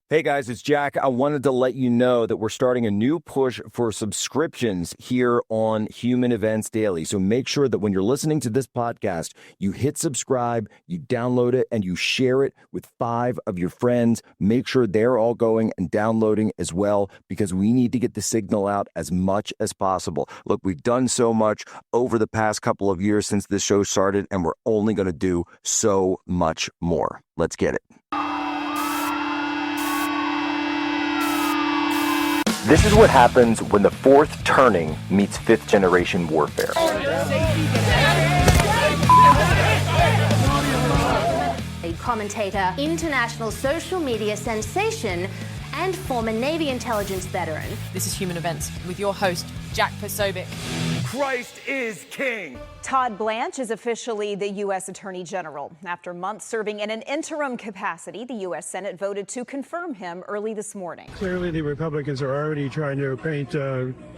Hey guys, it's Jack. I wanted to let you know that we're starting a new push for subscriptions here on Human Events Daily. So make sure that when you're listening to this podcast, you hit subscribe, you download it, and you share it with 5 of your friends. Make sure they're all going and downloading as well, because we need to get the signal out as much as possible. Look, we've done so much over the past couple of years since this show started, and we're only going to do so much more. Let's get it. This is what happens when the fourth turning meets fifth generation warfare. A commentator, international social media sensation, and former Navy intelligence veteran. This is Human Events with your host, Jack Posobiec. Christ is king. Todd Blanche is officially the U.S. Attorney General. After months serving in an interim capacity, the U.S. Senate voted to confirm him early this morning. Clearly, the Republicans are already trying to paint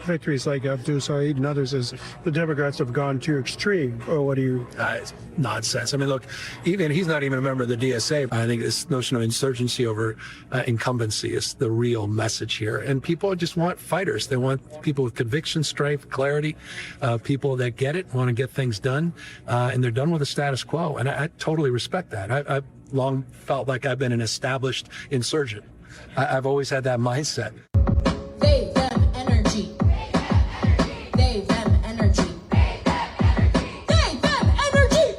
victories like Abdul Saeed and others as the Democrats have gone too extreme. Or what do you? It's nonsense. I mean, look, even he's not even a member of the DSA. I think this notion of insurgency over incumbency is the real message here. And people just want fighters. They want people with conviction, strength, clarity, people that get it, want to get things done, and they're done with the status quo. And I totally respect that. I've long felt like I've been an established insurgent. I've always had that mindset. They, them, energy. They, them, energy. They, them, energy.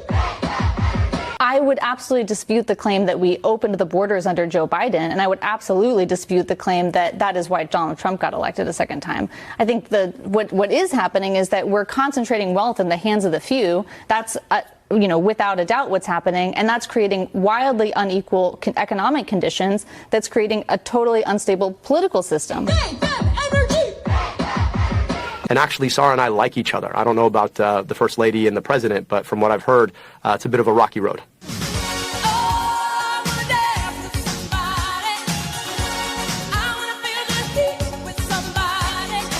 I would absolutely dispute the claim that we opened the borders under Joe Biden, and I would absolutely dispute the claim that that is why Donald Trump got elected a second time. I think what is happening is that we're concentrating wealth in the hands of the few. That's without a doubt what's happening, and that's creating wildly unequal economic conditions. That's creating a totally unstable political system. They, them, energy. And actually, Sarah and I like each other. I don't know about the First Lady and the President, but from what I've heard, it's a bit of a rocky road.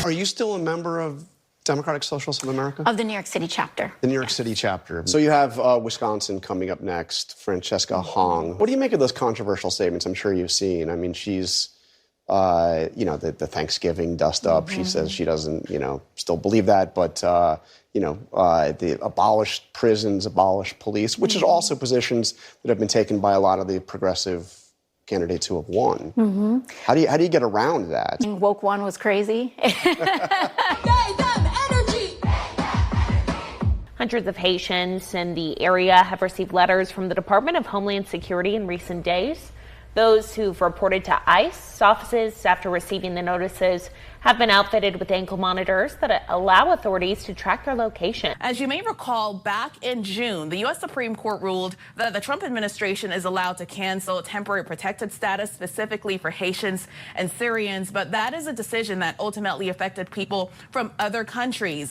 Are you still a member of Democratic Socialists of America? Of the New York City chapter. The New York City chapter. So you have Wisconsin coming up next, Francesca Hong. What do you make of those controversial statements I'm sure you've seen? I mean, she's, the Thanksgiving dust up. Mm-hmm. She says she doesn't, still believe that, but, the abolished prisons, abolished police, which is also positions that have been taken by a lot of the progressive candidates who have won. Mm-hmm. How do you get around that? Woke one was crazy. They, them, energy. Hundreds of Haitians in the area have received letters from the Department of Homeland Security in recent days. Those who've reported to ICE offices after receiving the notices have been outfitted with ankle monitors that allow authorities to track their location. As you may recall, back in June, the U.S. Supreme Court ruled that the Trump administration is allowed to cancel temporary protected status specifically for Haitians and Syrians, but that is a decision that ultimately affected people from other countries.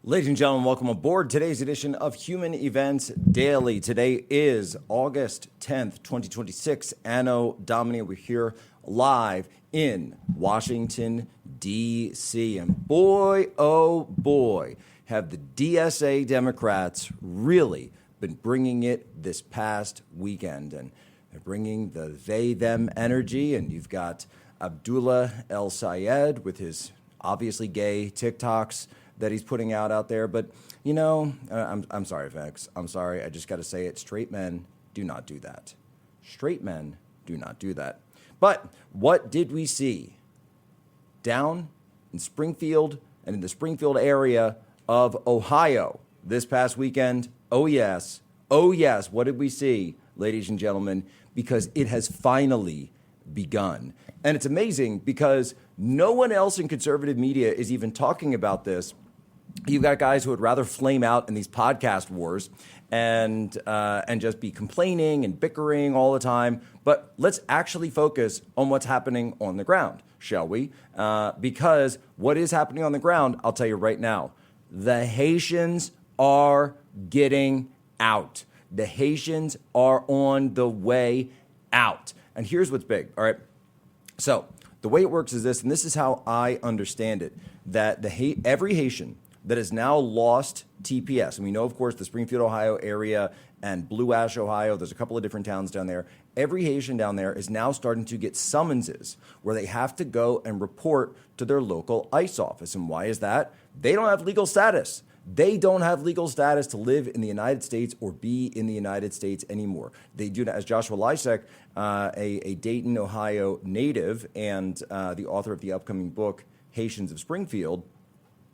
Ladies and gentlemen, welcome aboard today's edition of Human Events Daily. Today is August 10th, 2026, Anno Domini. We're here live in Washington, D.C. And boy, oh boy, have the DSA Democrats really been bringing it this past weekend. And they're bringing the they-them energy. And you've got Abdullah El Sayed with his obviously gay TikToks that he's putting out there. But, I'm sorry, Vex. I'm sorry. I just got to say it. Straight men do not do that. Straight men do not do that. But what did we see down in Springfield and in the Springfield area of Ohio this past weekend? Oh, yes. Oh, yes. What did we see, ladies and gentlemen? Because it has finally begun. And it's amazing because no one else in conservative media is even talking about this. You've got guys who would rather flame out in these podcast wars and just be complaining and bickering all the time. But let's actually focus on what's happening on the ground, shall we? Because what is happening on the ground, I'll tell you right now, the Haitians are getting out. The Haitians are on the way out. And here's what's big, all right? So the way it works is this, and this is how I understand it, that every Haitian that has now lost TPS, and we know, of course, the Springfield, Ohio area and Blue Ash, Ohio. There's a couple of different towns down there. Every Haitian down there is now starting to get summonses where they have to go and report to their local ICE office. And why is that? They don't have legal status. They don't have legal status to live in the United States or be in the United States anymore. They do, as Joshua Lysek, a Dayton, Ohio native and the author of the upcoming book, Haitians of Springfield,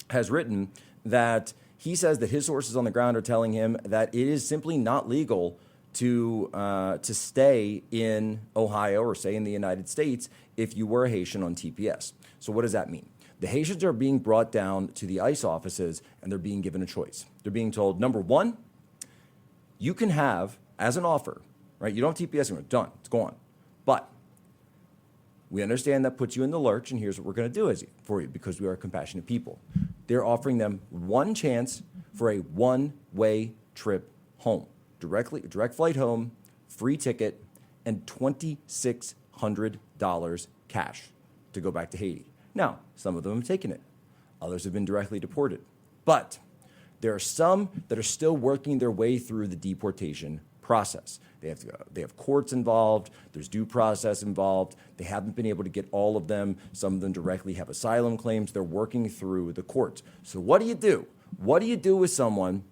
has written that he says that his sources on the ground are telling him that it is simply not legal to stay in Ohio or stay in the United States if you were a Haitian on TPS. So what does that mean? The Haitians are being brought down to the ICE offices and they're being given a choice. They're being told, number one, you can have, as an offer, right? You don't have TPS anymore, done, it's gone. But we understand that puts you in the lurch, and here's what we're going to do for you because we are compassionate people. They're offering them one chance for a one-way trip home, direct flight home, free ticket, and $2,600 cash to go back to Haiti. Now, some of them have taken it. Others have been directly deported. But there are some that are still working their way through the deportation process. They have courts involved. There's due process involved. They haven't been able to get all of them. Some of them directly have asylum claims. They're working through the courts. So what do you do? What do you do with someone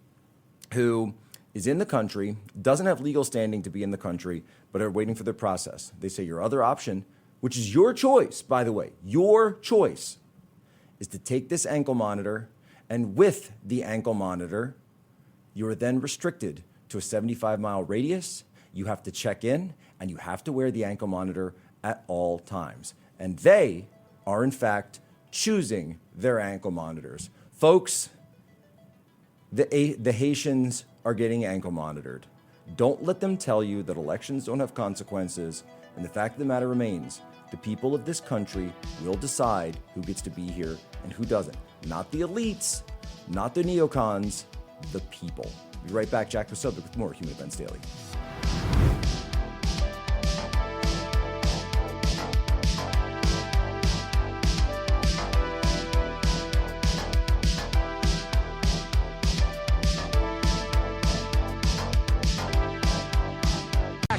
who is in the country, doesn't have legal standing to be in the country, but are waiting for their process? They say your other option, which is your choice, by the way, your choice, is to take this ankle monitor, and with the ankle monitor, you are then restricted to a 75-mile radius. You have to check in, and you have to wear the ankle monitor at all times. And they are, in fact, choosing their ankle monitors. Folks, the Haitians are getting ankle monitored. Don't let them tell you that elections don't have consequences. And the fact of the matter remains, the people of this country will decide who gets to be here and who doesn't. Not the elites, not the neocons, the people. We'll be right back, Jack Posobiec, with more Human Events Daily.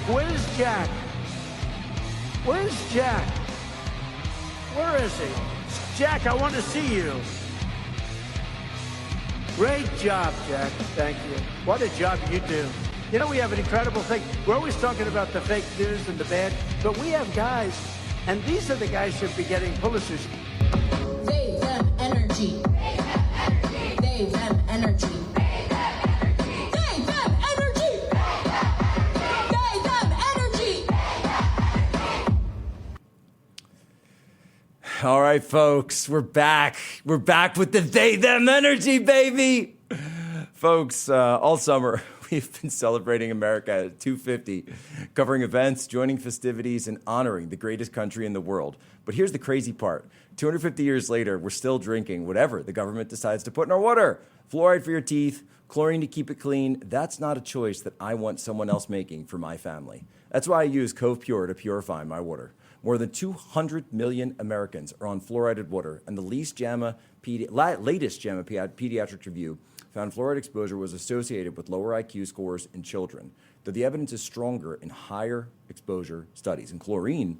Where's Jack? Where's Jack? Where is he? Jack, I want to see you. Great job, Jack. Thank you. What a job you do. You know, we have an incredible thing. We're always talking about the fake news and the bad, but we have guys, and these are the guys who should be getting Pulitzers. They, them, energy. They, them, energy. All right, folks, we're back. We're back with the they, them energy, baby. Folks, all summer, we've been celebrating America at 250, covering events, joining festivities, and honoring the greatest country in the world. But here's the crazy part. 250 years later, we're still drinking whatever the government decides to put in our water. Fluoride for your teeth, chlorine to keep it clean. That's not a choice that I want someone else making for my family. That's why I use Cove Pure to purify my water. More than 200 million Americans are on fluoridated water, and the latest JAMA pediatric review found fluoride exposure was associated with lower IQ scores in children, though the evidence is stronger in higher exposure studies. And chlorine,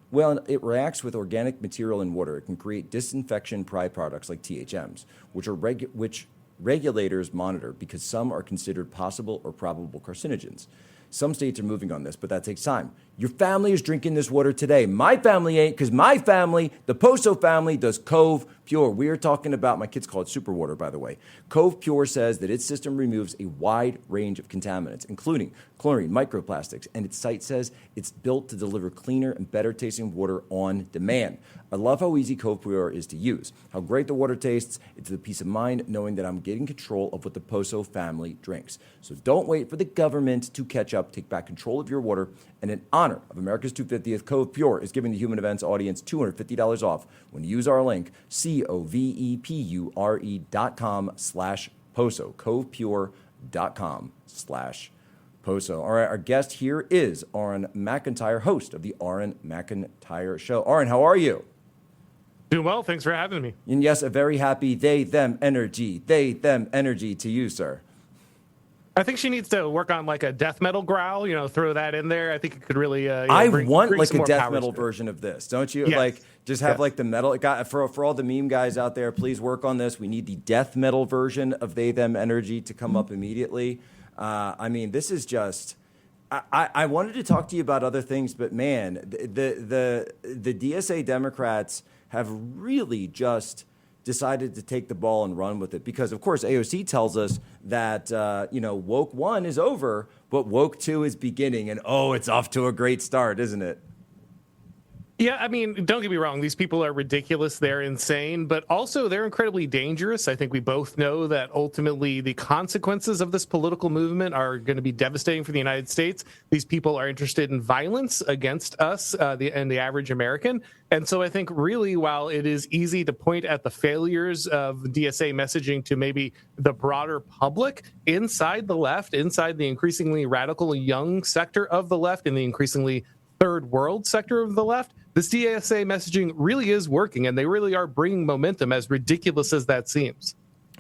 well, it reacts with organic material in water. It can create disinfection byproducts like THMs, which regulators monitor because some are considered possible or probable carcinogens. Some states are moving on this, but that takes time. Your family is drinking this water today. My family ain't, because my family, the Poso family, does Cove Pure. We are talking about, my kids call it super water, by the way. Cove Pure says that its system removes a wide range of contaminants, including chlorine, microplastics, and its site says it's built to deliver cleaner and better tasting water on demand. I love how easy Cove Pure is to use, how great the water tastes. It's the peace of mind knowing that I'm getting control of what the Poso family drinks. So don't wait for the government to catch up. Take back control of your water. And in honor of America's 250th, Cove Pure is giving the Human Events audience $250 off when you use our link, covepure.com/Poso, covepure.com/Poso. All right, our guest here is Aaron McIntyre, host of the Aaron McIntyre Show. Aaron, how are you? Doing well. Thanks for having me. And yes, a very happy they, them energy to you, sir. I think she needs to work on like a death metal growl, throw that in there. I think it could really I want bring like some a more death power metal to it. version of this, don't you? Yes. Like just have Yes. like the metal for all the meme guys out there, please work on this. We need the death metal version of They Them Energy to come up immediately. I mean, this is just I wanted to talk to you about other things, but man, the DSA Democrats have really just decided to take the ball and run with it because, of course, AOC tells us that, woke 1 is over, but woke 2 is beginning. And, it's off to a great start, isn't it? Yeah, I mean, don't get me wrong. These people are ridiculous. They're insane, but also they're incredibly dangerous. I think we both know that ultimately the consequences of this political movement are going to be devastating for the United States. These people are interested in violence against us and the average American. And so I think really, while it is easy to point at the failures of DSA messaging to maybe the broader public, inside the left, inside the increasingly radical young sector of the left and the increasingly third world sector of the left, this DSA messaging really is working, and they really are bringing momentum, as ridiculous as that seems.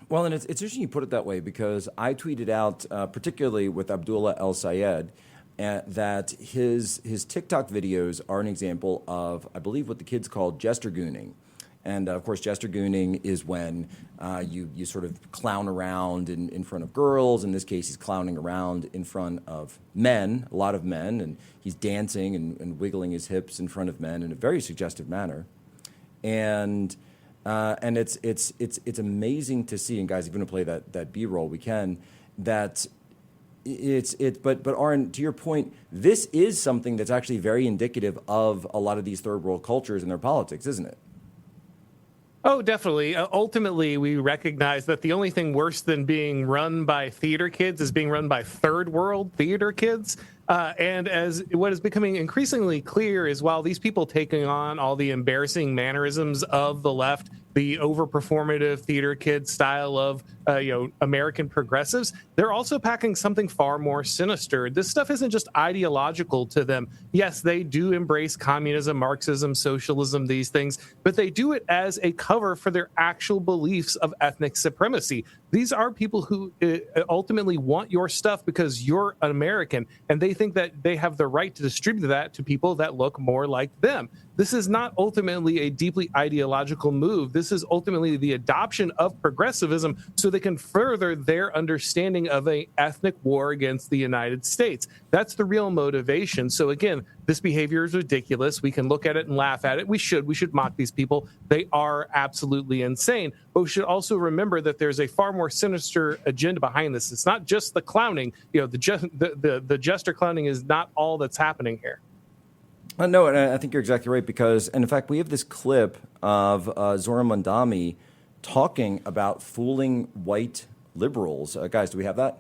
Well, and it's interesting you put it that way because I tweeted out, particularly with Abdullah El Sayed, that his TikTok videos are an example of, I believe, what the kids call jester gooning. And, of course, jester gooning is when you sort of clown around in front of girls. In this case, he's clowning around in front of men, a lot of men, and he's dancing and wiggling his hips in front of men in a very suggestive manner. And it's amazing to see, and guys, if you want to play that B-roll, we can, but Aaron, to your point, this is something that's actually very indicative of a lot of these third world cultures and their politics, isn't it? Oh, definitely. Ultimately, we recognize that the only thing worse than being run by theater kids is being run by third world theater kids. And as what is becoming increasingly clear is while these people taking on all the embarrassing mannerisms of the left, the overperformative theater kid style of American progressives, they're also packing something far more sinister. This stuff isn't just ideological to them. Yes, they do embrace communism, Marxism, socialism, these things, but they do it as a cover for their actual beliefs of ethnic supremacy. These are people who ultimately want your stuff because you're an American, and they think that they have the right to distribute that to people that look more like them. This is not ultimately a deeply ideological move. This is ultimately the adoption of progressivism so they can further their understanding of an ethnic war against the United States. That's the real motivation. So again, this behavior is ridiculous. We can look at it and laugh at it. We should mock these people. They are absolutely insane. But we should also remember that there's a far more sinister agenda behind this. It's not just the clowning. The jester clowning is not all that's happening here. No, and I think you're exactly right because, and in fact, we have this clip of Zora Mamdani talking about fooling white liberals. Guys, do we have that?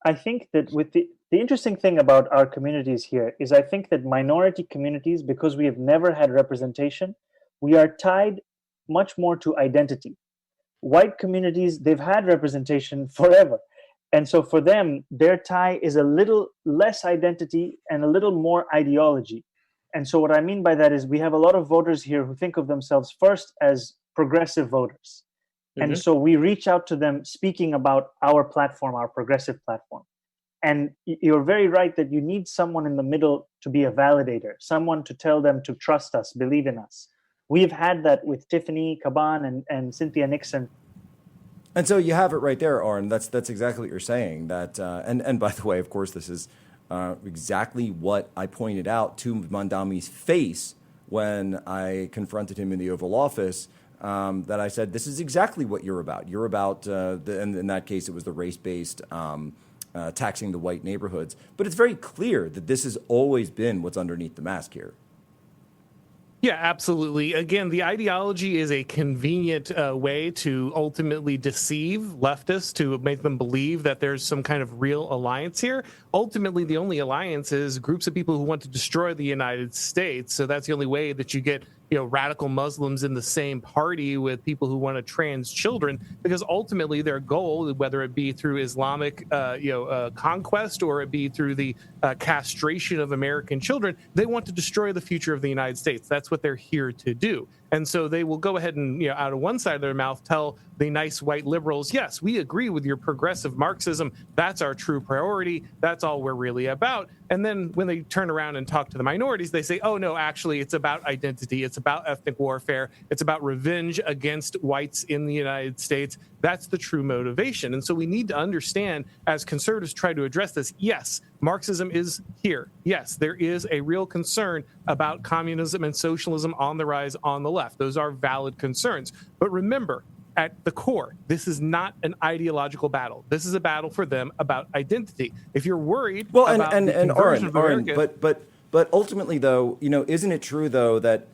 I think that with the interesting thing about our communities here is I think that minority communities, because we have never had representation, we are tied much more to identity. White communities, they've had representation forever. And so for them, their tie is a little less identity and a little more ideology. And so what I mean by that is we have a lot of voters here who think of themselves first as progressive voters. Mm-hmm. And so we reach out to them speaking about our platform, our progressive platform. And you're very right that you need someone in the middle to be a validator, someone to tell them to trust us, believe in us. We've had that with Tiffany Caban and Cynthia Nixon. And so you have it right there, Aaron. That's exactly what you're saying. That and by the way, of course, this is exactly what I pointed out to Mamdani's face when I confronted him in the Oval Office. That I said, this is exactly what you're about. You're about, and in that case, it was the race-based taxing the white neighborhoods. But it's very clear that this has always been what's underneath the mask here. Yeah, absolutely. Again, the ideology is a convenient way to ultimately deceive leftists, to make them believe that there's some kind of real alliance here. Ultimately, the only alliance is groups of people who want to destroy the United States. So that's the only way that you get radical Muslims in the same party with people who want to trans children, because ultimately their goal, whether it be through Islamic, conquest or it be through the castration of American children, they want to destroy the future of the United States. That's what they're here to do. And so they will go ahead and, out of one side of their mouth, tell the nice white liberals, yes, we agree with your progressive Marxism. That's our true priority. That's all we're really about. And then when they turn around and talk to the minorities, they say, oh, no, actually, it's about identity. It's about ethnic warfare. It's about revenge against whites in the United States. That's the true motivation. And so we need to understand, as conservatives try to address this, yes, Marxism is here. Yes, there is a real concern about communism and socialism on the rise on the left. Those are valid concerns. But remember, at the core, this is not an ideological battle. This is a battle for them about identity. If you're worried about the conversion of America, but ultimately, though, isn't it true though that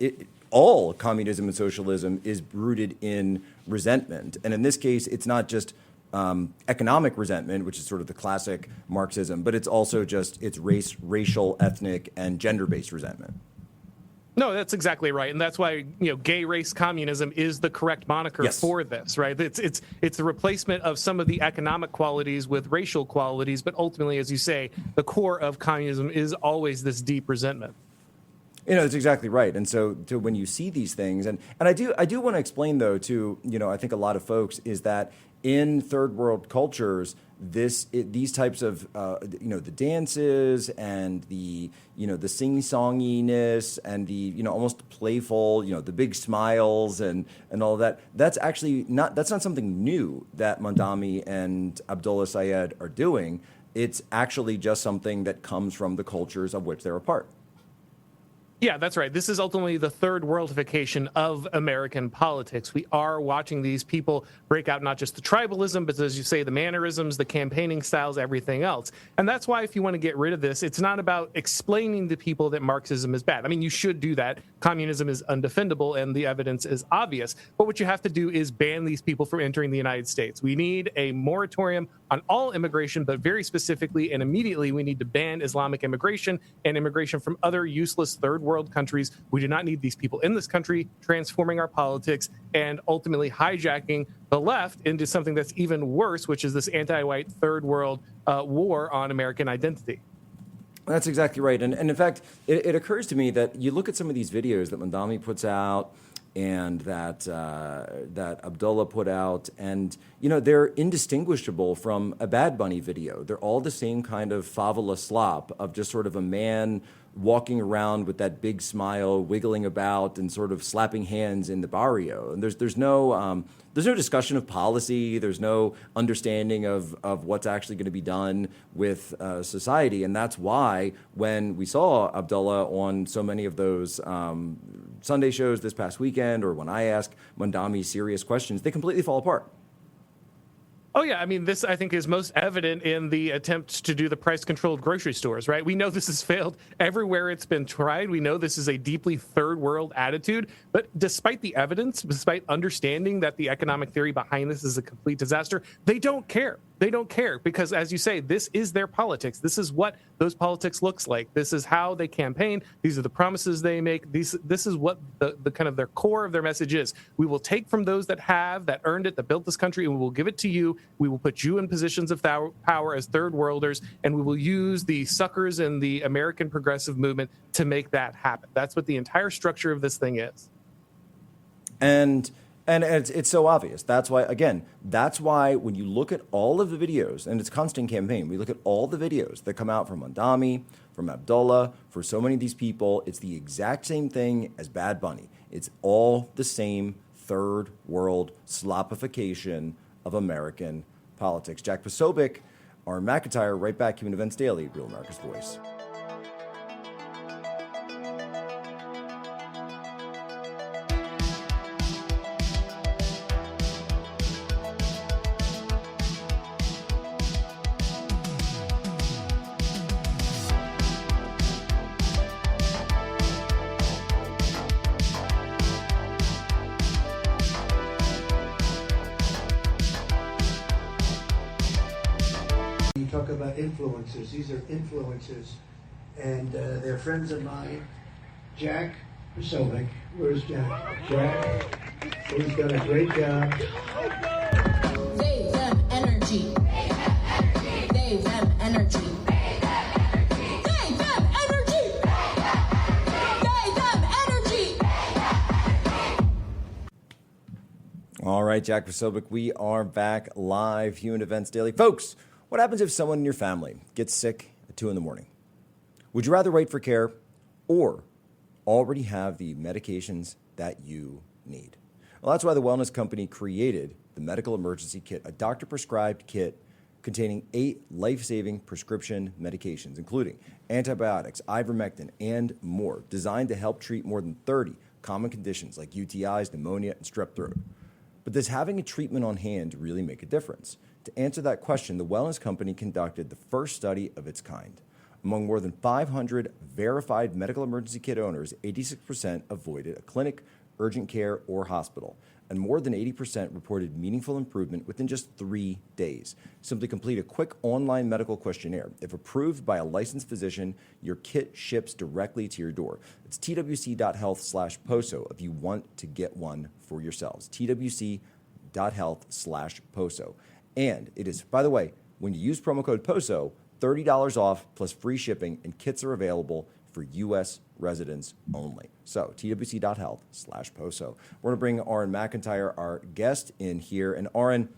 all communism and socialism is rooted in resentment, and in this case, it's not just economic resentment, which is sort of the classic Marxism, but it's also it's racial, ethnic, and gender-based resentment. No, that's exactly right, and that's why gay race communism is the correct moniker for this, right? It's the replacement of some of the economic qualities with racial qualities, but ultimately, as you say, the core of communism is always this deep resentment. That's exactly right. And so when you see these things, and I do want to explain though to I think a lot of folks is that in third world cultures, these types of the dances and the the sing-songiness and the almost playful the big smiles and all of that, that's not something new that Mamdani and Abdullah Sayed are doing. It's actually just something that comes from the cultures of which they're a part. Yeah, that's right. This is ultimately the third worldification of American politics. We are watching these people break out not just the tribalism, but as you say, the mannerisms, the campaigning styles, everything else. And that's why if you want to get rid of this, it's not about explaining to people that Marxism is bad. I mean, you should do that. Communism is undefendable and the evidence is obvious. But what you have to do is ban these people from entering the United States. We need a moratorium on all immigration, but very specifically and immediately we need to ban Islamic immigration and immigration from other useless third world countries. We do not need these people in this country transforming our politics and ultimately hijacking the left into something that's even worse, which is this anti-white third world war on American identity. That's exactly right. And in fact, it occurs to me that you look at some of these videos that Mamdani puts out and that Abdullah put out, and they're indistinguishable from a Bad Bunny video. They're all the same kind of favela slop of just sort of a man walking around with that big smile, wiggling about, and sort of slapping hands in the barrio. And there's no discussion of policy. There's no understanding of what's actually going to be done with society. And that's why when we saw Abdullah on so many of those Sunday shows this past weekend, or when I ask Mamdani serious questions, they completely fall apart. Oh, yeah. I mean, this, I think, is most evident in the attempts to do the price-controlled grocery stores, right? We know this has failed everywhere it's been tried. We know this is a deeply third-world attitude. But despite the evidence, despite understanding that the economic theory behind this is a complete disaster, they don't care. They don't care because, as you say, this is their politics. This is what those politics looks like. This is how they campaign. These are the promises they make. This is what the kind of their core of their message is. We will take from those that earned it, that built this country, and we will give it to you. We will put you in positions of power as third worlders, and we will use the suckers in the American progressive movement to make that happen. That's what the entire structure of this thing is. And it's so obvious. That's why when you look at all of the videos, and it's a constant campaign, we look at all the videos that come out from Mamdani, from Abdullah, for so many of these people, it's the exact same thing as Bad Bunny. It's all the same third world slopification of American politics. Jack Posobiec, Aaron McIntyre, right back, Human Events Daily, Real America's Voice. You talk about influencers. These are influencers, and they're friends of mine. Jack Posobiec. Where's Jack? Jack, who's done a great job. They, them, energy. They, them, energy. They, them, energy. They, them, energy. right, Jack Posobiec, we are back live, Human Events Daily. Folks, what happens if someone in your family gets sick at 2 in the morning? Would you rather wait for care or already have the medications that you need? Well, that's why the wellness company created the Medical Emergency Kit, a doctor-prescribed kit containing 8 life-saving prescription medications, including antibiotics, ivermectin, and more, designed to help treat more than 30 common conditions like UTIs, pneumonia, and strep throat. But does having a treatment on hand really make a difference? To answer that question, the wellness company conducted the first study of its kind. Among more than 500 verified medical emergency kit owners, 86% avoided a clinic, urgent care, or hospital, and more than 80% reported meaningful improvement within just 3 days. Simply complete a quick online medical questionnaire. If approved by a licensed physician, your kit ships directly to your door. It's twc.health/POSO if you want to get one for yourselves. twc.health/POSO. And it is, by the way, when you use promo code POSO, $30 off plus free shipping, and kits are available for U.S. residents only. So, twc.health/POSO. We're going to bring Aaron McIntyre, our guest, in here. And Aaron,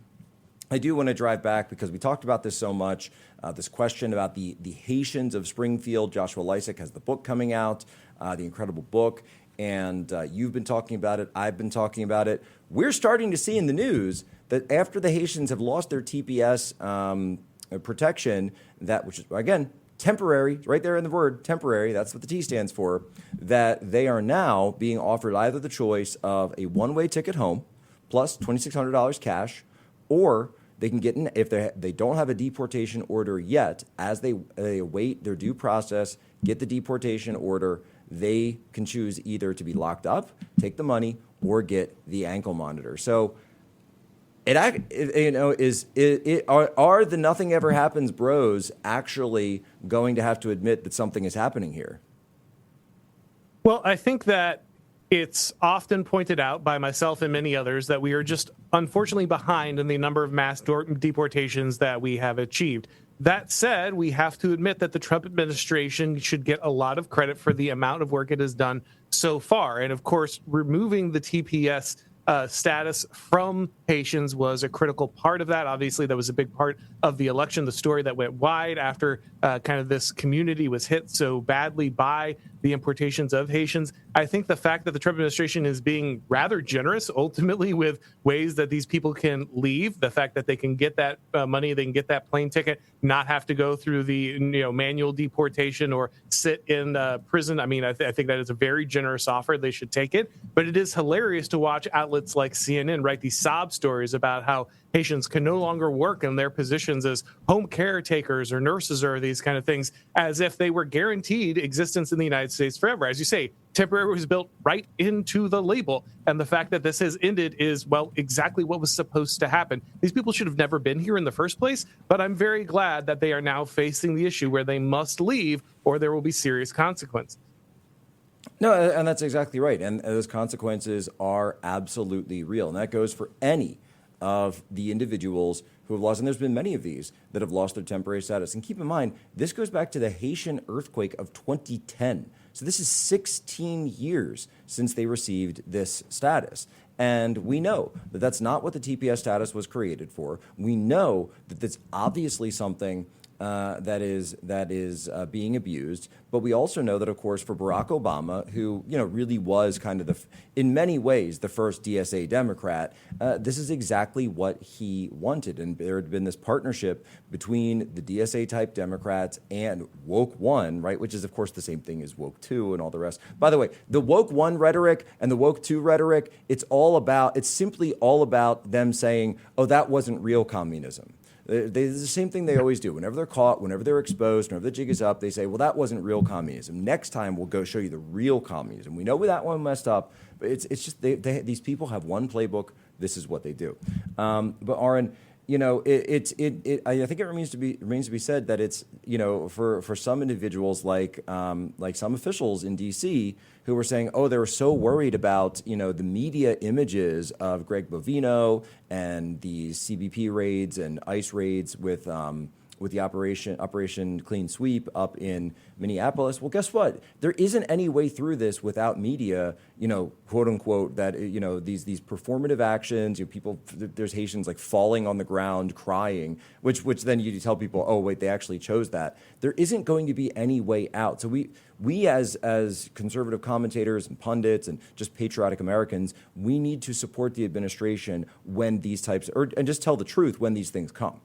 I do want to drive back because we talked about this so much, this question about the Haitians of Springfield. Joshua Lysak has the book coming out, the incredible book. And you've been talking about it. I've been talking about it. We're starting to see in the news that after the Haitians have lost their TPS protection, which is, again, temporary, right there in the word temporary, that's what the T stands for, that they are now being offered either the choice of a one-way ticket home plus $2,600 cash, or they can get in, if they don't have a deportation order yet, as they await their due process, get the deportation order, they can choose either to be locked up, take the money, or get the ankle monitor. So are the Nothing Ever Happens bros actually going to have to admit that something is happening here? Well, I think that it's often pointed out by myself and many others that we are just unfortunately behind in the number of mass deportations that we have achieved. That said, we have to admit that the Trump administration should get a lot of credit for the amount of work it has done so far. And of course, removing the TPS status from Haitians was a critical part of that. Obviously, that was a big part of the election, the story that went wide after kind of this community was hit so badly by the importations of Haitians. I think the fact that the Trump administration is being rather generous ultimately with ways that these people can leave, the fact that they can get that money, they can get that plane ticket, not have to go through the manual deportation or sit in prison. I mean, I think that is a very generous offer. They should take it. But it is hilarious to watch outlets like CNN write these sob stories about how Haitians can no longer work in their positions as home caretakers or nurses or these kind of things, as if they were guaranteed existence in the United States forever. As you say, temporary was built right into the label. And the fact that this has ended is, well, exactly what was supposed to happen. These people should have never been here in the first place, but I'm very glad that they are now facing the issue where they must leave or there will be serious consequences. No, and that's exactly right. And those consequences are absolutely real. And that goes for any of the individuals who have lost, and there's been many of these that have lost their temporary status. And keep in mind, this goes back to the Haitian earthquake of 2010. So this is 16 years since they received this status. And we know that that's not what the TPS status was created for. We know that that's obviously something that is being abused. But we also know that, of course, for Barack Obama, who really was kind of in many ways the first DSA Democrat, this is exactly what he wanted. And there had been this partnership between the DSA type Democrats and Woke One, right, which is of course the same thing as Woke Two and all the rest. By the way, the Woke One rhetoric and the Woke Two rhetoric, it's simply all about them saying, oh, that wasn't real communism. It's the same thing they always do. Whenever they're caught, whenever they're exposed, whenever the jig is up, they say, well, that wasn't real communism. Next time, we'll go show you the real communism. We know that one messed up, but it's just these people have one playbook. This is what they do. But Aaron, I think it remains to be said that it's, for some individuals like some officials in D.C. who were saying, oh, they were so worried about, the media images of Greg Bovino and the CBP raids and ICE raids with with the Operation Clean Sweep up in Minneapolis. Well, guess what? There isn't any way through this without media, quote unquote, that, these performative actions, people, there's Haitians like falling on the ground crying, which then you tell people, oh, wait, they actually chose that. There isn't going to be any way out. So we as conservative commentators and pundits and just patriotic Americans, we need to support the administration when these types, and just tell the truth when these things come.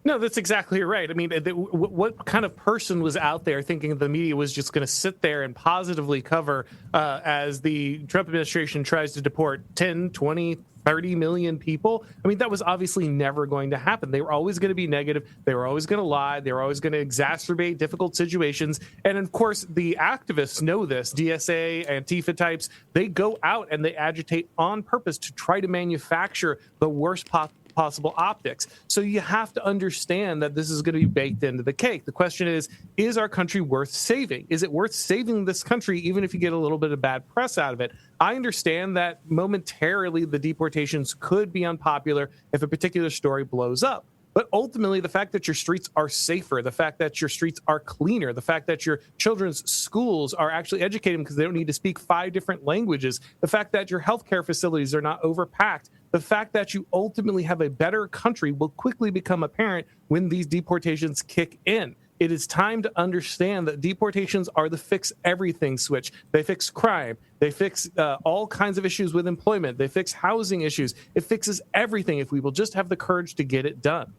No, that's exactly right. I mean, what kind of person was out there thinking the media was just going to sit there and positively cover as the Trump administration tries to deport 10, 20, 30 million people? I mean, that was obviously never going to happen. They were always going to be negative. They were always going to lie. They were always going to exacerbate difficult situations. And of course, the activists know this. DSA, Antifa types, they go out and they agitate on purpose to try to manufacture the worst possible optics. So you have to understand that this is going to be baked into the cake. The question is our country worth saving? Is it worth saving this country, even if you get a little bit of bad press out of it? I understand that momentarily the deportations could be unpopular if a particular story blows up. But ultimately, the fact that your streets are safer, the fact that your streets are cleaner, the fact that your children's schools are actually educating because they don't need to speak 5 different languages, the fact that your healthcare facilities are not overpacked, the fact that you ultimately have a better country will quickly become apparent when these deportations kick in. It is time to understand that deportations are the fix everything switch. They fix crime. They fix all kinds of issues with employment. They fix housing issues. It fixes everything if we will just have the courage to get it done.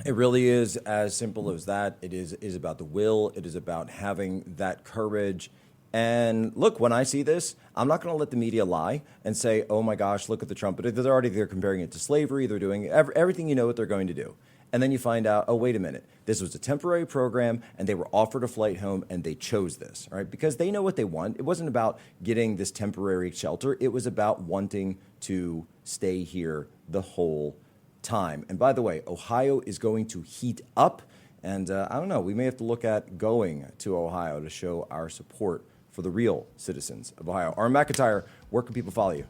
It really is as simple as that. It is about the will. It is about having that courage. And look, when I see this, I'm not going to let the media lie and say, oh my gosh, look at the Trump. But they're comparing it to slavery. They're doing everything what they're going to do. And then you find out, oh, wait a minute, this was a temporary program and they were offered a flight home and they chose this, right? Because they know what they want. It wasn't about getting this temporary shelter. It was about wanting to stay here the whole time. And by the way, Ohio is going to heat up. And I don't know, we may have to look at going to Ohio to show our support for the real citizens of Ohio. Aaron McIntyre, where can people follow you?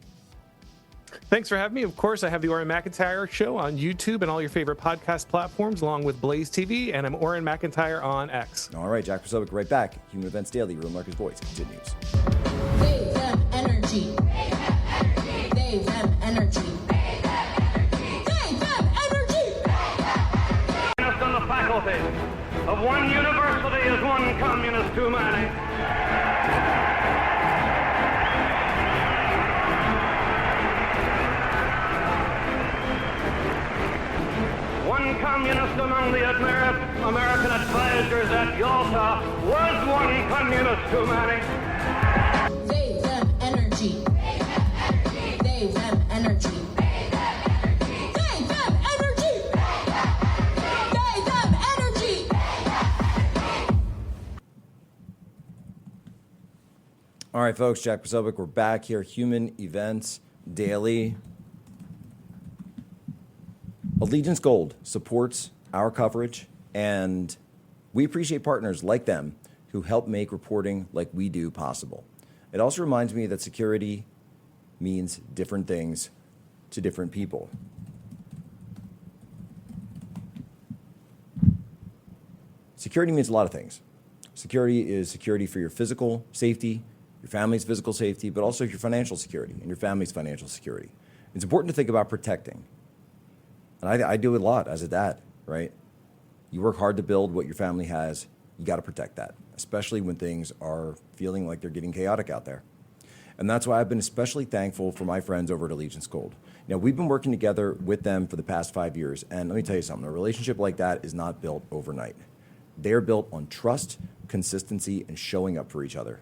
Thanks for having me. Of course, I have the Aaron McIntyre Show on YouTube and all your favorite podcast platforms, along with Blaze TV, and I'm Aaron McIntyre on X. All right, Jack Posobiec right back. Human Events Daily, Real America's Voice continues. They, them, energy. They, them, energy. They, them, energy. On the faculty of one university is one communist too many. One communist among the American advisors at Yalta was one communist too many. They, them, energy. They, them, energy. They, them, energy. They, them, energy. All right, folks, Jack Posobiec, we're back here. Human Events Daily. Allegiance Gold supports our coverage, and we appreciate partners like them who help make reporting like we do possible. It also reminds me that security means different things to different people. Security means a lot of things. Security is security for your physical safety, your family's physical safety, but also your financial security and your family's financial security. It's important to think about protecting. And I do it a lot as a dad, right? You work hard to build what your family has. You got to protect that, especially when things are feeling like they're getting chaotic out there. And that's why I've been especially thankful for my friends over at Allegiance Gold. Now, we've been working together with them for the past 5 years. And let me tell you something, a relationship like that is not built overnight. They're built on trust, consistency, and showing up for each other.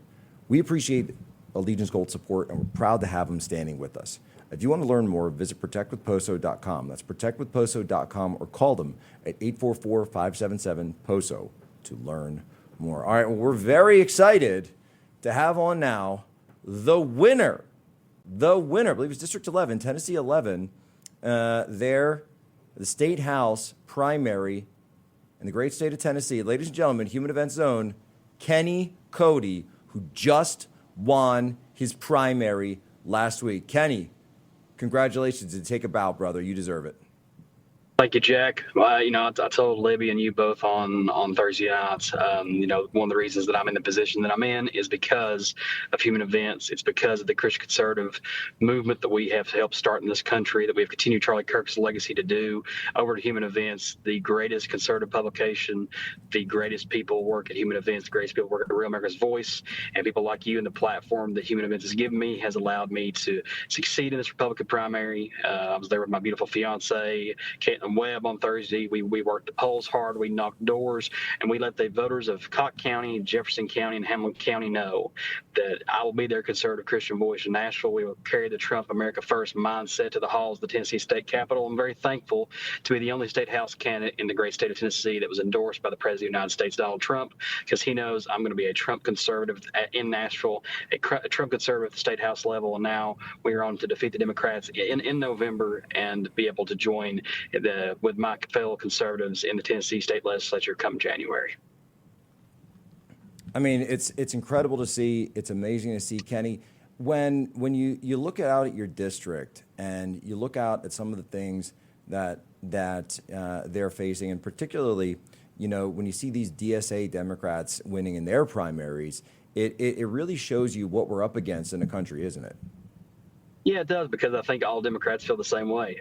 We appreciate Allegiance Gold support, and we're proud to have them standing with us. If you want to learn more, visit protectwithposo.com. That's protectwithposo.com, or call them at 844-577-POSO to learn more. All right, well, we're very excited to have on now the winner, I believe it's District 11, Tennessee 11, the State House primary in the great state of Tennessee. Ladies and gentlemen, Human Events Zone, Kenny Cody, who just won his primary last week. Kenny, congratulations, and take a bow, brother. You deserve it. Thank you, Jack. I told Libby and you both on Thursday nights, one of the reasons that I'm in the position that I'm in is because of human events. It's because of the Christian conservative movement that we have helped start in this country, that we have continued Charlie Kirk's legacy to do. Over to Human Events, the greatest conservative publication, the greatest people work at Human Events, the greatest people work at Real America's Voice, and people like you and the platform that Human Events has given me has allowed me to succeed in this Republican primary. I was there with my beautiful fiance, Caitlin Webb, on Thursday. We worked the polls hard. We knocked doors, and we let the voters of Cobb County, Jefferson County, and Hamilton County know that I will be their conservative Christian voice in Nashville. We will carry the Trump America First mindset to the halls of the Tennessee State Capitol. I'm very thankful to be the only state house candidate in the great state of Tennessee that was endorsed by the President of the United States, Donald Trump, because he knows I'm going to be a Trump conservative in Nashville, a Trump conservative at the state house level, and now we are on to defeat the Democrats in November and be able to join with my fellow conservatives in the Tennessee state legislature come January. I mean, it's incredible to see. It's amazing to see, Kenny. When you look out at your district and you look out at some of the things that they're facing, and particularly, when you see these DSA Democrats winning in their primaries, it really shows you what we're up against in the country, isn't it? Yeah, it does, because I think all Democrats feel the same way.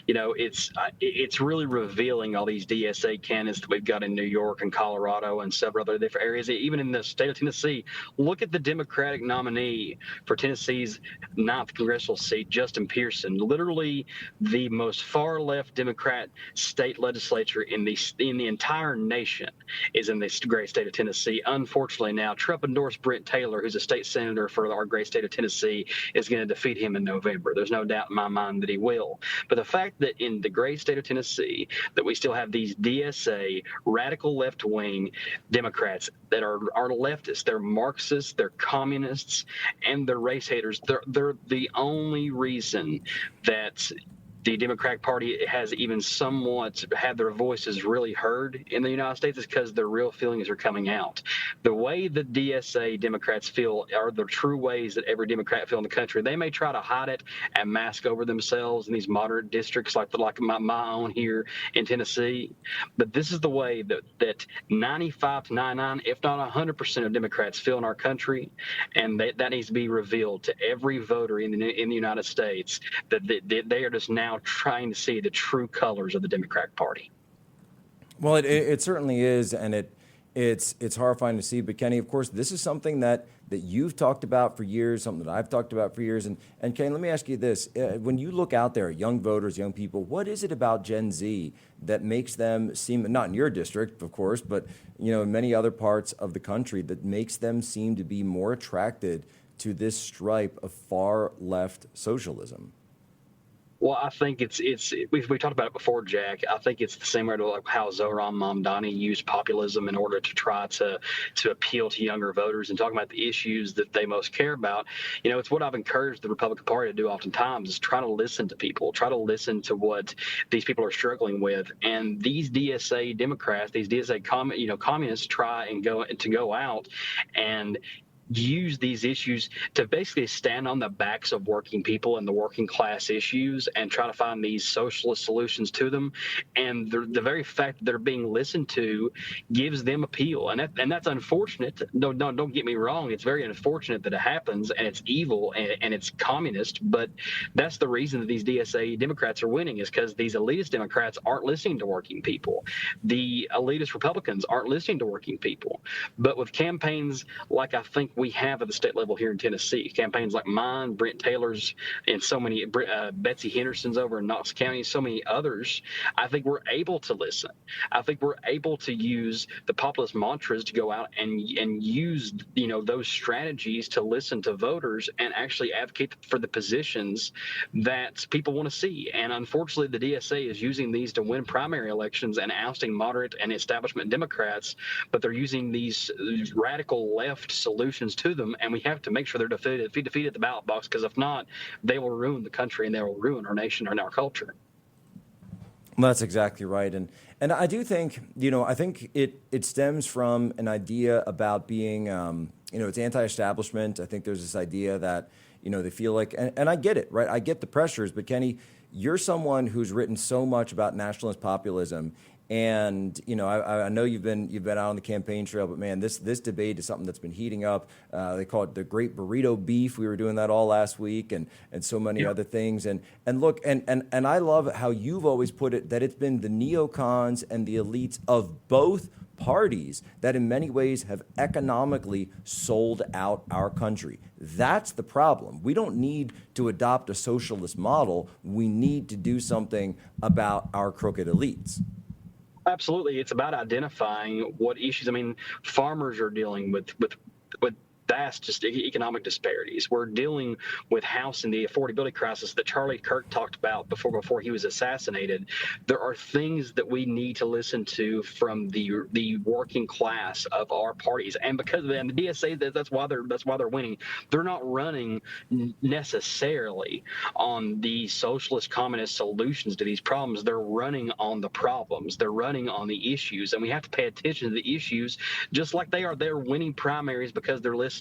It's really revealing, all these DSA candidates that we've got in New York and Colorado and several other different areas, even in the state of Tennessee. Look at the Democratic nominee for Tennessee's 9th congressional seat, Justin Pearson, literally the most far-left Democrat state legislature in the entire nation is in this great state of Tennessee. Unfortunately, now Trump-endorsed Brent Taylor, who's a state senator for our great state of Tennessee, is going to defeat him in November. There's no doubt in my mind that he will. But the fact that in the great state of Tennessee that we still have these DSA radical left-wing Democrats that are leftists, they're Marxists, they're communists, and they're race haters. They're the only reason that the Democratic Party has even somewhat had their voices really heard in the United States is because their real feelings are coming out. The way the DSA Democrats feel are the true ways that every Democrat feel in the country. They may try to hide it and mask over themselves in these moderate districts like my own here in Tennessee, but this is the way that 95 to 99, if not 100% of Democrats feel in our country, and that needs to be revealed to every voter in the United States, that they are just now trying to see the true colors of the Democratic Party. Well, it certainly is, and it's horrifying to see. But Kenny, of course, this is something that you've talked about for years, something that I've talked about for years. And Kenny, let me ask you this: when you look out there, young voters, young people, what is it about Gen Z that makes them seem, not in your district, of course, but in many other parts of the country, that makes them seem to be more attracted to this stripe of far left socialism? Well, I think we talked about it before, Jack. I think it's the same way to like how Zohran Mamdani used populism in order to try to appeal to younger voters and talking about the issues that they most care about. It's what I've encouraged the Republican Party to do oftentimes, is try to listen to people, try to listen to what these people are struggling with. And these DSA Democrats, these DSA communists try and go out and use these issues to basically stand on the backs of working people and the working class issues and try to find these socialist solutions to them. And the very fact that they're being listened to gives them appeal. And that's unfortunate. No, don't get me wrong. It's very unfortunate that it happens, and it's evil and it's communist. But that's the reason that these DSA Democrats are winning, is because these elitist Democrats aren't listening to working people. The elitist Republicans aren't listening to working people. But with campaigns like I think we have at the state level here in Tennessee, campaigns like mine, Brent Taylor's, and so many, Betsy Henderson's over in Knox County, so many others, I think we're able to listen. I think we're able to use the populist mantras to go out and use those strategies to listen to voters and actually advocate for the positions that people want to see. And unfortunately, the DSA is using these to win primary elections and ousting moderate and establishment Democrats, but they're using these radical left solutions to them, and we have to make sure they're defeated at the ballot box, because if not, they will ruin the country and they will ruin our nation and our culture. Well, that's exactly right. And I do think, I think it stems from an idea about being, it's anti-establishment. I think there's this idea that, they feel like, and I get it, right? I get the pressures, but Kenny, you're someone who's written so much about nationalist populism. And I know you've been out on the campaign trail, but man, this debate is something that's been heating up. They call it the Great Burrito Beef. We were doing that all last week, and so many other things. And look, and I love how you've always put it that it's been the neocons and the elites of both parties that in many ways have economically sold out our country. That's the problem. We don't need to adopt a socialist model. We need to do something about our crooked elites. Absolutely. It's about identifying what issues. I mean, farmers are dealing with vast just economic disparities. We're dealing with housing, the affordability crisis that Charlie Kirk talked about before he was assassinated. There are things that we need to listen to from the working class of our parties, and because of that, and the DSA, that's why they're winning. They're not running necessarily on the socialist communist solutions to these problems. They're running on the problems. They're running on the issues, and we have to pay attention to the issues, just like they are. They're winning primaries because they're listening.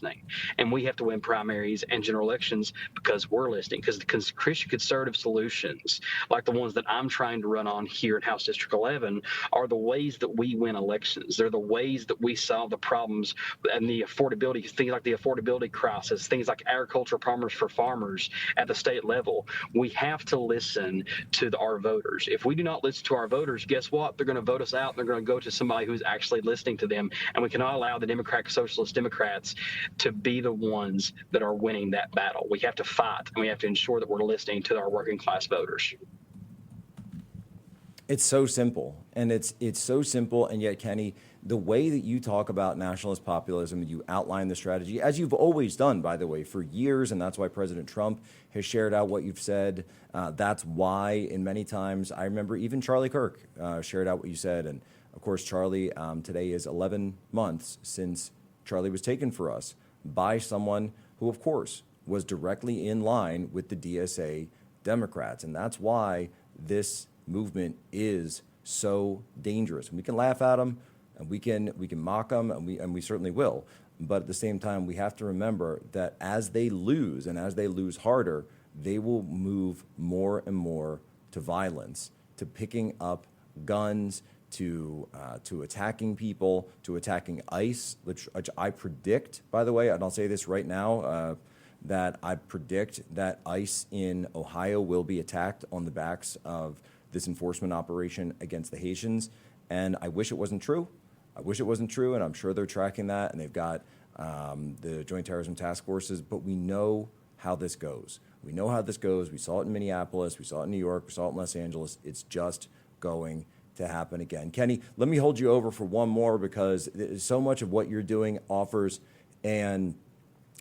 And we have to win primaries and general elections because we're listening. Because the Christian conservative solutions, like the ones that I'm trying to run on here in House District 11, are the ways that we win elections. They're the ways that we solve the problems and the affordability, things like the affordability crisis, things like agricultural farmers for farmers at the state level. We have to listen to our voters. If we do not listen to our voters, guess what? They're going to vote us out. And they're going to go to somebody who's actually listening to them. And we cannot allow the Democratic Socialist Democrats to be the ones that are winning that battle. We have to fight, and we have to ensure that we're listening to our working class voters. It's so simple, and it's so simple, and yet, Kenny, the way that you talk about nationalist populism, you outline the strategy, as you've always done, by the way, for years, and that's why President Trump has shared out what you've said. That's why, in many times, I remember even Charlie Kirk shared out what you said, and of course, Charlie, today is 11 months since Charlie was taken for us by someone who, of course, was directly in line with the DSA Democrats. And that's why this movement is so dangerous. And we can laugh at them, and we can mock them, and we certainly will. But at the same time, we have to remember that as they lose, and as they lose harder, they will move more and more to violence, to picking up guns, to attacking people, to attacking ICE, which I predict, by the way, and I'll say this right now, that I predict that ICE in Ohio will be attacked on the backs of this enforcement operation against the Haitians. And I wish it wasn't true. I wish it wasn't true, and I'm sure they're tracking that, and they've got the Joint Terrorism Task Forces, but we know how this goes. We know how this goes. We saw it in Minneapolis. We saw it in New York. We saw it in Los Angeles. It's just going to happen again. Kenny, let me hold you over for one more, because so much of what you're doing offers an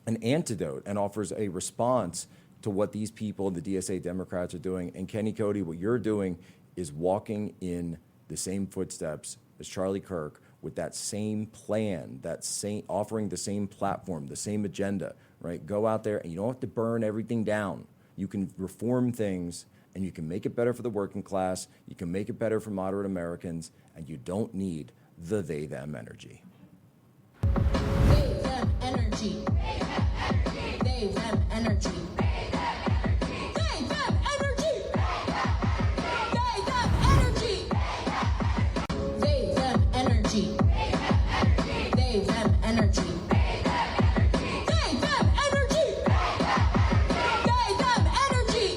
antidote and offers a response to what these people, the DSA Democrats, are doing. And Kenny Cody, what you're doing is walking in the same footsteps as Charlie Kirk, with that same plan, offering the same platform, the same agenda, right? Go out there, and you don't have to burn everything down. You can reform things, and you can make it better for the working class. You can make it better for moderate Americans, and you don't need the they-them energy. They-them energy. They-them energy. They-them energy. They-them energy. They-them energy. They-them energy. They-them energy. They-them energy.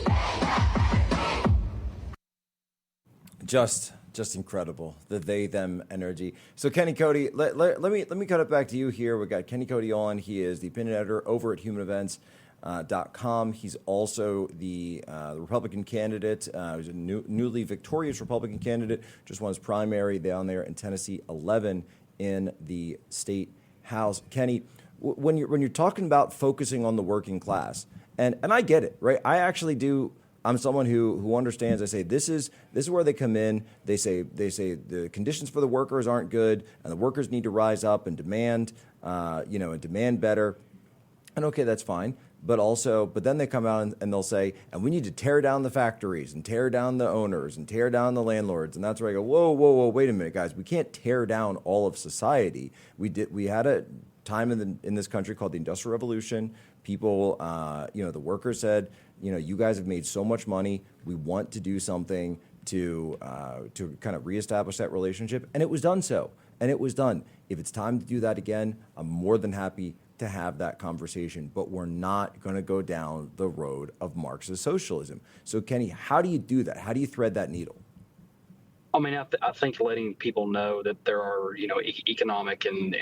Just incredible, the they-them energy. So Kenny Cody, let me cut it back to you here. We got Kenny Cody on. He is the opinion editor over at humanevents.com. He's also the Republican candidate. He's a newly victorious Republican candidate. Just won his primary down there in Tennessee 11 in the state house. Kenny, when you're talking about focusing on the working class, and I get it, right? I actually do. I'm someone who understands. I say this is where they come in. They say the conditions for the workers aren't good, and the workers need to rise up and demand, and demand better. And okay, that's fine. But then they come out and they'll say, and we need to tear down the factories and tear down the owners and tear down the landlords. And that's where I go, whoa, wait a minute, guys. We can't tear down all of society. We had a time in this country called the Industrial Revolution. People, the workers said, you guys have made so much money. We want to do something to kind of reestablish that relationship, and it was done so. And it was done. If it's time to do that again, I'm more than happy to have that conversation, but we're not going to go down the road of Marxist socialism. So, Kenny, how do you do that? How do you thread that needle? I mean, I think letting people know that there are, economic and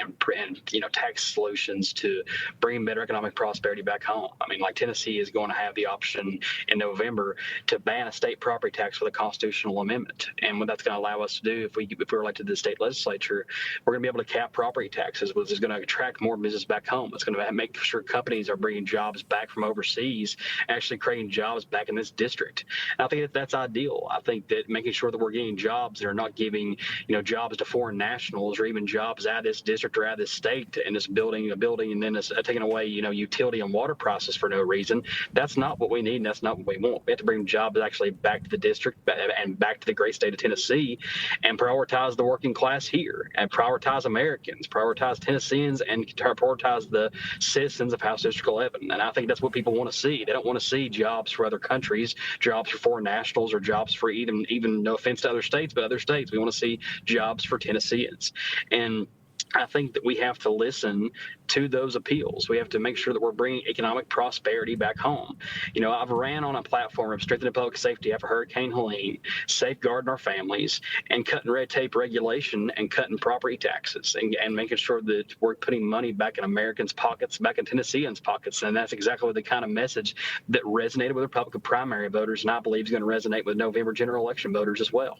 tax solutions to bring better economic prosperity back home. I mean, like Tennessee is going to have the option in November to ban a state property tax with a constitutional amendment, and what that's going to allow us to do if we're elected to the state legislature, we're going to be able to cap property taxes, which is going to attract more business back home. It's going to make sure companies are bringing jobs back from overseas, actually creating jobs back in this district. And I think that's ideal. I think that making sure that we're getting jobs that are not giving, jobs to foreign nationals or even jobs out of this district or out of this state and just building a building and then it's taking away, utility and water prices for no reason. That's not what we need and that's not what we want. We have to bring jobs actually back to the district and back to the great state of Tennessee and prioritize the working class here and prioritize Americans, prioritize Tennesseans and prioritize the citizens of House District 11. And I think that's what people want to see. They don't want to see jobs for other countries, jobs for foreign nationals or jobs for even no offense to other states, but other states. We want to see jobs for Tennesseans. And I think that we have to listen to those appeals. We have to make sure that we're bringing economic prosperity back home. I've ran on a platform of strengthening public safety after Hurricane Helene, safeguarding our families, and cutting red tape regulation and cutting property taxes and making sure that we're putting money back in Americans' pockets, back in Tennesseans' pockets. And that's exactly the kind of message that resonated with Republican primary voters, and I believe is going to resonate with November general election voters as well.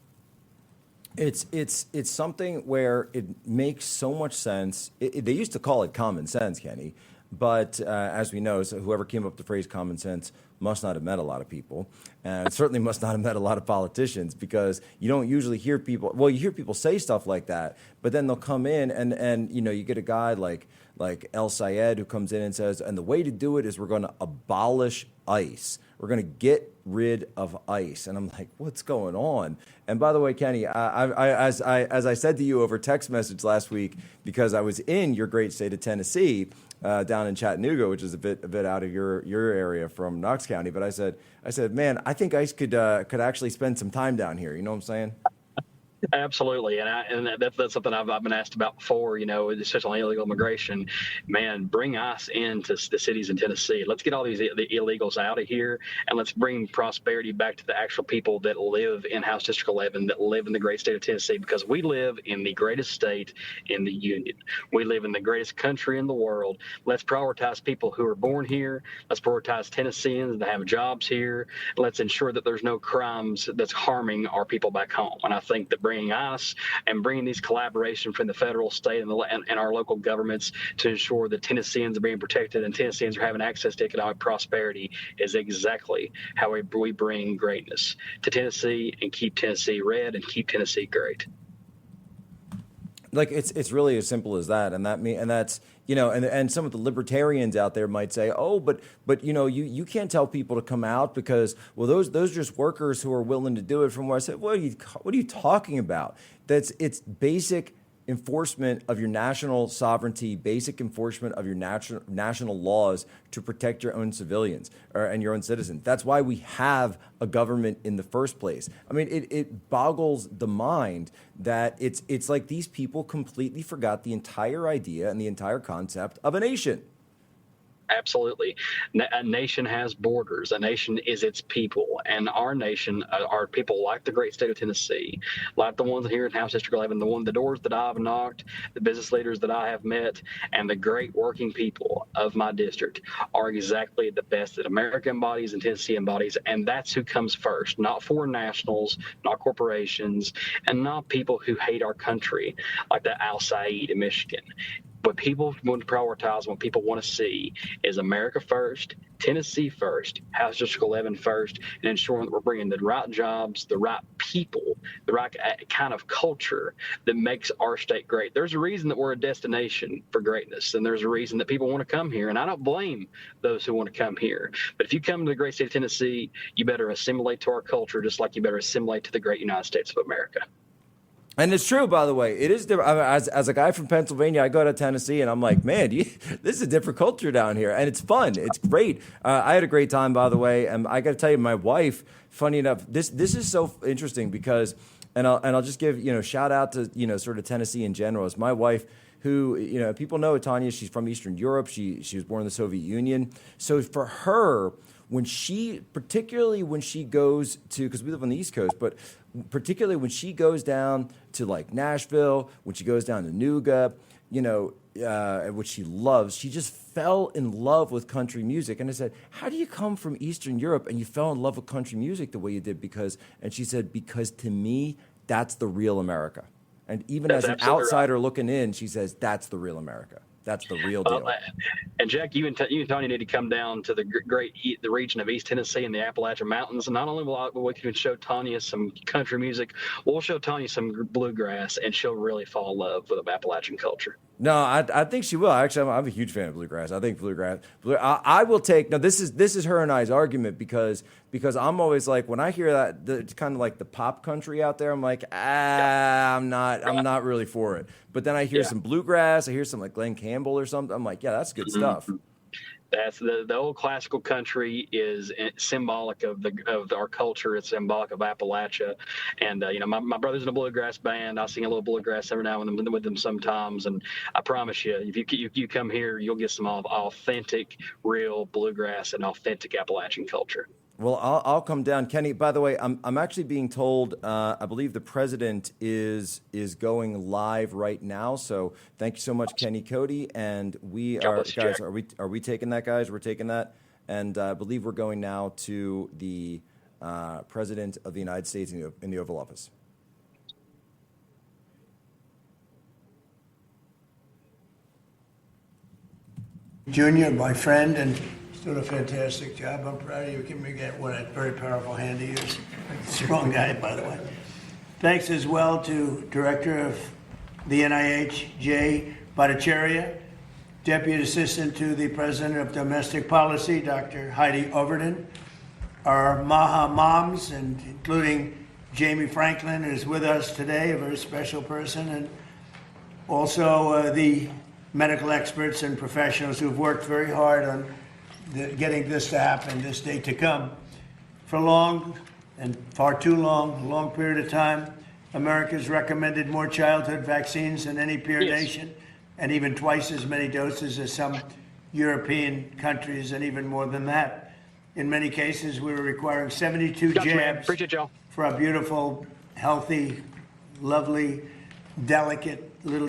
It's something where it makes so much sense. They used to call it common sense, Kenny, but as we know, so whoever came up with the phrase common sense must not have met a lot of people, and certainly must not have met a lot of politicians, because you don't usually hear people. Well, you hear people say stuff like that, but then they'll come in and you get a guy like El Sayed who comes in and says, and the way to do it is we're going to abolish ICE. We're going to get rid of ICE. And I'm like, what's going on? And by the way, Kenny, as I said to you over text message last week, because I was in your great state of Tennessee, down in Chattanooga, which is a bit out of your area from Knox County, but I said, man, I think ICE could actually spend some time down here. You know what I'm saying? Absolutely, and that's something I've been asked about before. Especially illegal immigration. Man, bring ICE into the cities in Tennessee. Let's get all the illegals out of here, and let's bring prosperity back to the actual people that live in House District 11, that live in the great state of Tennessee, because we live in the greatest state in the union. We live in the greatest country in the world. Let's prioritize people who are born here. Let's prioritize Tennesseans that have jobs here. Let's ensure that there's no crimes that's harming our people back home. And I think that bringing ICE and bringing these collaboration from the federal, state, and our local governments to ensure that Tennesseans are being protected and Tennesseans are having access to economic prosperity is exactly how we bring greatness to Tennessee and keep Tennessee red and keep Tennessee great. Like it's really as simple as that, and that's and some of the libertarians out there might say, oh, but you can't tell people to come out because, well, those are just workers who are willing to do it. From where I said, what are you talking about? It's basic enforcement of your national sovereignty, basic enforcement of your national laws to protect your own civilians and your own citizens. That's why we have a government in the first place. I mean, it boggles the mind that it's like these people completely forgot the entire idea and the entire concept of a nation. Absolutely. A nation has borders. A nation is its people. And our nation are people like the great state of Tennessee, like the ones here in House District 11, the doors that I've knocked, the business leaders that I have met, and the great working people of my district are exactly the best that America embodies and Tennessee embodies. And that's who comes first, not foreign nationals, not corporations, and not people who hate our country like the Al Said in Michigan. What people want to prioritize, what people want to see is America first, Tennessee first, House District 11 first, and ensuring that we're bringing the right jobs, the right people, the right kind of culture that makes our state great. There's a reason that we're a destination for greatness, and there's a reason that people want to come here, and I don't blame those who want to come here. But if you come to the great state of Tennessee, you better assimilate to our culture just like you better assimilate to the great United States of America. And it's true, by the way. It is different. As a guy from Pennsylvania, I go to Tennessee, and I'm like, man, this is a different culture down here, and it's fun. It's great. I had a great time, by the way, and I got to tell you, my wife. Funny enough, this is so interesting because, and I'll just give shout out to sort of Tennessee in general. It's my wife who people know Tanya. She's from Eastern Europe. She was born in the Soviet Union. So for her, particularly when she goes to, because we live on the East Coast, but particularly when she goes down to like Nashville, when she goes down to Nuga, which she loves, she just fell in love with country music. And I said, how do you come from Eastern Europe and you fell in love with country music the way you did? And she said, because to me, that's the real America. And even as an outsider looking in, she says, that's the real America. That's the real deal. And Jack, you and Tanya need to come down to the region of East Tennessee and the Appalachian Mountains. And not only will we can show Tanya some country music, we'll show Tanya some bluegrass, and she'll really fall in love with Appalachian culture. No, I think she will. Actually, I'm a huge fan of bluegrass. I think bluegrass. I will take. Now, this is her and I's argument because I'm always like, when I hear that, it's kind of like the pop country out there. I'm like, I'm not really for it. But then I hear some bluegrass. I hear some like Glenn Campbell or something. I'm like, yeah, that's good stuff. That's the old classical country is symbolic of our culture. It's symbolic of Appalachia, and my brother's in a bluegrass band. I sing a little bluegrass every now and then with them sometimes. And I promise you, if you come here, you'll get some authentic, real bluegrass and authentic Appalachian culture. Well, I'll come down, Kenny. By the way, I'm actually being told I believe the president is going live right now. So thank you so much, Kenny Cody. And we are guys. Are we taking that, guys? We're taking that, and I believe we're going now to the president of the United States in the Oval Office. Junior, my friend, and doing a fantastic job. I'm proud of you. Give me what a very powerful hand he is. Strong guy, by the way. Thanks as well to Director of the NIH, Jay Bhattacharya, Deputy Assistant to the President of Domestic Policy, Dr. Heidi Overton, our Maha moms, and including Jamie Franklin, who is with us today, a very special person, and also the medical experts and professionals who've worked very hard on getting this to happen, this day to come. For long and far too long, a long period of time, America's recommended more childhood vaccines than any peer nation, and even twice as many doses as some European countries, and even more than that. In many cases, we were requiring 72 jabs for our beautiful, healthy, lovely, delicate